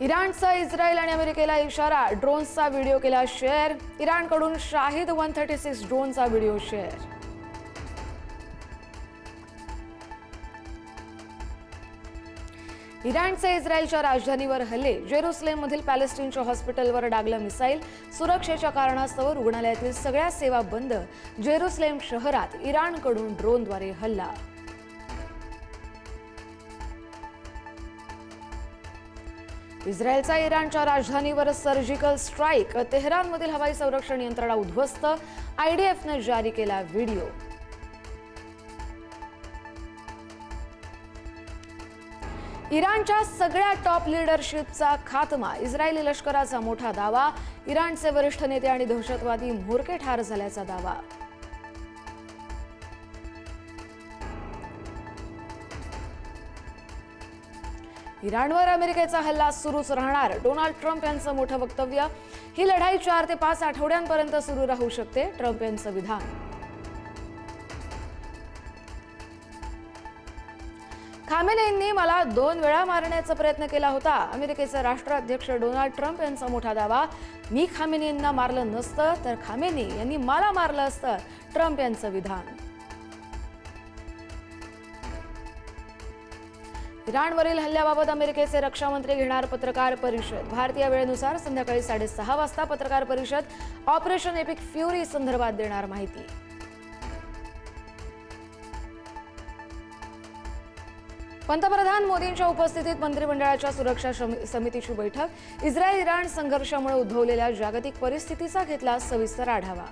इराणचा इस्रायल आणि अमेरिकेला इशारा, ड्रोन्सचा व्हिडिओ केला शेअर. इराणकडून शाहिद 136 ड्रोनचा व्हिडिओ शेअर. इराणचे इस्रायलच्या राजधानीवर हल्ले, जेरुसलेममधील पॅलेस्टाईनच्या हॉस्पिटलवर डागलं मिसाईल. सुरक्षेच्या कारणास्तव रुग्णालयातील सगळ्या सेवा बंद. जेरुसलेम शहरात इराणकडून ड्रोनद्वारे हल्ला. इस्रायलचा इराणच्या राजधानीवर सर्जिकल स्ट्राईक, तेहरानमधील हवाई संरक्षण यंत्रणा उद्ध्वस्त. आयडीएफने जारी केला व्हिडिओ. इराणच्या सगळ्या टॉप लीडरशिपचा खात्मा, इस्रायली लष्कराचा मोठा दावा. इराणचे वरिष्ठ नेते आणि दहशतवादी म्होरके ठार झाल्याचा दावा. इराणवर अमेरिकेचा हल्ला सुरूच राहणार, डोनाल्ड ट्रम्प यांचं मोठं वक्तव्य. ही लढाई 4 ते 5 आठवड्यांपर्यंत सुरू राहू शकते, ट्रम्प यांचं विधान. खामेनेईंनी मला 2 वेळा मारण्याचा प्रयत्न केला होता, अमेरिकेचे राष्ट्राध्यक्ष डोनाल्ड ट्रम्प यांचा मोठा दावा. मी खामेनेईंना मारलं नसतं तर खामेनेई यांनी मला मारलं असतं, ट्रम्प यांचं विधान. इराणवरील हल्ल्याबाबत अमेरिकेचे रक्षामंत्री घेणार पत्रकार परिषद. भारतीय वेळेनुसार संध्याकाळी 6:30 वाजता पत्रकार परिषद. ऑपरेशन एपिक फ्युरी संदर्भात देणार माहिती. पंतप्रधान मोदींच्या उपस्थितीत मंत्रिमंडळाच्या सुरक्षा समितीची बैठक. इस्रायल इराण संघर्षामुळे उद्भवलेल्या जागतिक परिस्थितीचा घेतला सविस्तर आढावा.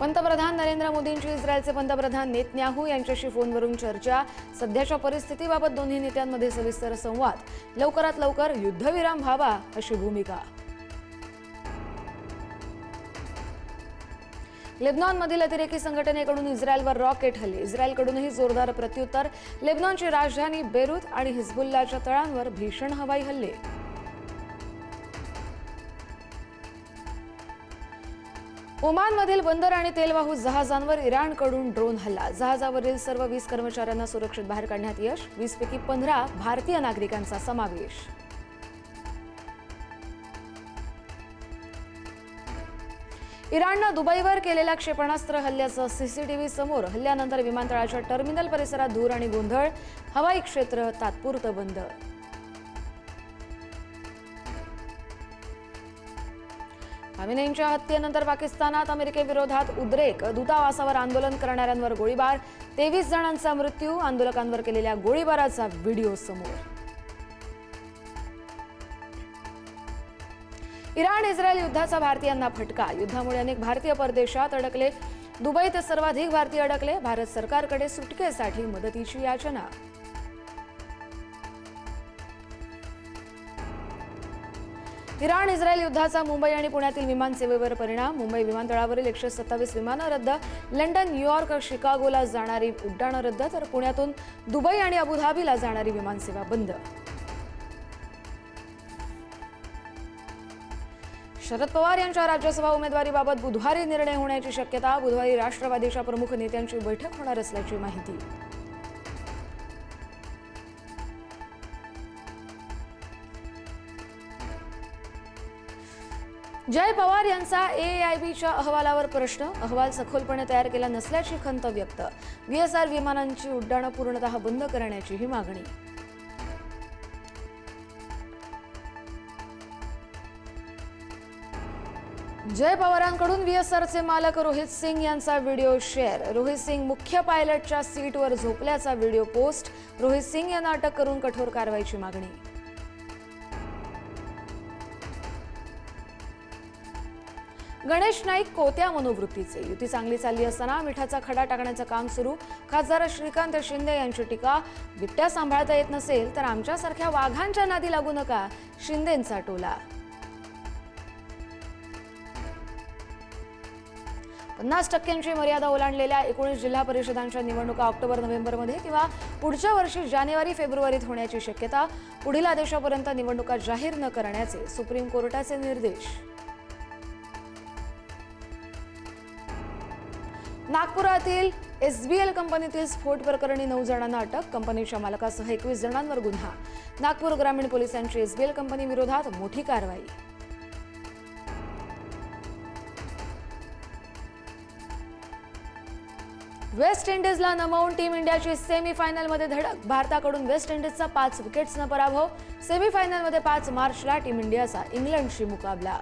पंतप्रधान नरेंद्र मोदींची इस्रायलचे पंतप्रधान नेतन्याहू यांच्याशी फोनवरून चर्चा. सध्याच्या परिस्थितीबाबत दोन्ही नेत्यांमध्ये सविस्तर संवाद. लवकरात लवकर युद्धविराम व्हावा अशी भूमिका. लेबनॉनमधील अतिरेकी संघटनेकडून इस्रायलवर रॉकेट हल्ले. इस्रायलकडूनही जोरदार प्रत्युत्तर. लेबनॉनची राजधानी बेरूत आणि हिझबुल्लाच्या तळांवर भीषण हवाई हल्ले. ओमानमधील बंदर आणि तेलवाहू जहाजांवर इराणकडून ड्रोन हल्ला. जहाजावरील सर्व 20 कर्मचाऱ्यांना सुरक्षित बाहेर काढण्यात यश. 20 पैकी 15 भारतीय नागरिकांचा समावेश. इराणनं दुबईवर केलेल्या क्षेपणास्त्र हल्ल्याचं सीसीटीव्ही समोर. हल्ल्यानंतर विमानतळाच्या टर्मिनल परिसरात धूर आणि गोंधळ. हवाई क्षेत्र तात्पुरतं बंद. खामेनेईंच्या हत्येनंतर पाकिस्तानात अमेरिकेविरोधात उद्रेक. दूतावासावर आंदोलन करणाऱ्यांवर गोळीबार. 23 जणांचा मृत्यू. आंदोलकांवर केलेल्या गोळीबाराचा व्हिडिओ समोर. इराण इस्रायल युद्धाचा भारतीयांना फटका. युद्धामुळे अनेक भारतीय परदेशात अडकले. दुबईत सर्वाधिक भारतीय अडकले. भारत सरकारकडे सुटकेसाठी मदतीची याचना. इराण इस्रायल युद्धाचा मुंबई आणि पुण्यातील विमानसेवेवर परिणाम. मुंबई विमानतळावरील 127 विमानं रद्द. लंडन, न्यूयॉर्क, शिकागोला जाणारी उड्डाणं रद्द, तर पुण्यातून दुबई आणि अबुधाबीला जाणारी विमानसेवा बंद. शरद पवार यांच्या राज्यसभा उमेदवारीबाबत बुधवारी निर्णय होण्याची शक्यता. बुधवारी राष्ट्रवादीच्या प्रमुख नेत्यांची बैठक होणार असल्याची माहिती. जय पवार यांचा AAIBच्या अहवालावर प्रश्न. अहवाल सखोलपणे तयार केला नसल्याची खंत व्यक्त. VSR विमानांची उड्डाणं पूर्णतः बंद करण्याची ही मागणी. जय पवारांकडून VSRचे मालक रोहित सिंग यांचा व्हिडिओ शेअर. रोहित सिंग मुख्य पायलटच्या सीटवर झोपल्याचा व्हिडिओ पोस्ट. रोहित सिंग यांना अटक करून कठोर कारवाईची मागणी. गणेश नाईक कोत्या मनोवृत्तीचे. युती चांगली चालली असताना मिठाचा खडा टाकण्याचं काम सुरू. खासदार श्रीकांत शिंदे यांची टीका. बिबट्या सांभाळता येत नसेल तर आमच्यासारख्या वाघांच्या नादी लागू नका, शिंदेंचा टोला. 50% मर्यादा ओलांडलेल्या 19 जिल्हा परिषदांच्या निवडणुका ऑक्टोबर-नोव्हेंबरमध्ये किंवा पुढच्या वर्षी जानेवारी-फेब्रुवारीत होण्याची शक्यता. पुढील आदेशापर्यंत निवडणुका जाहीर न करण्याचे सुप्रीम कोर्टाचे निर्देश. नागपुरातील SBL कंपनीतील स्फोट प्रकरणी 9 जणांना अटक. कंपनीच्या मालकासह 21 जणांवर गुन्हा. नागपूर ग्रामीण पोलिसांची SBL कंपनी विरोधात मोठी कारवाई. वेस्ट इंडिजला नमवून टीम इंडियाची सेमीफायनलमध्ये धडक. भारताकडून वेस्ट इंडिजचा 5 विकेट्सनं पराभव. सेमीफायनलमध्ये 5 मार्चला टीम इंडियाचा इंग्लंडशी मुकाबला.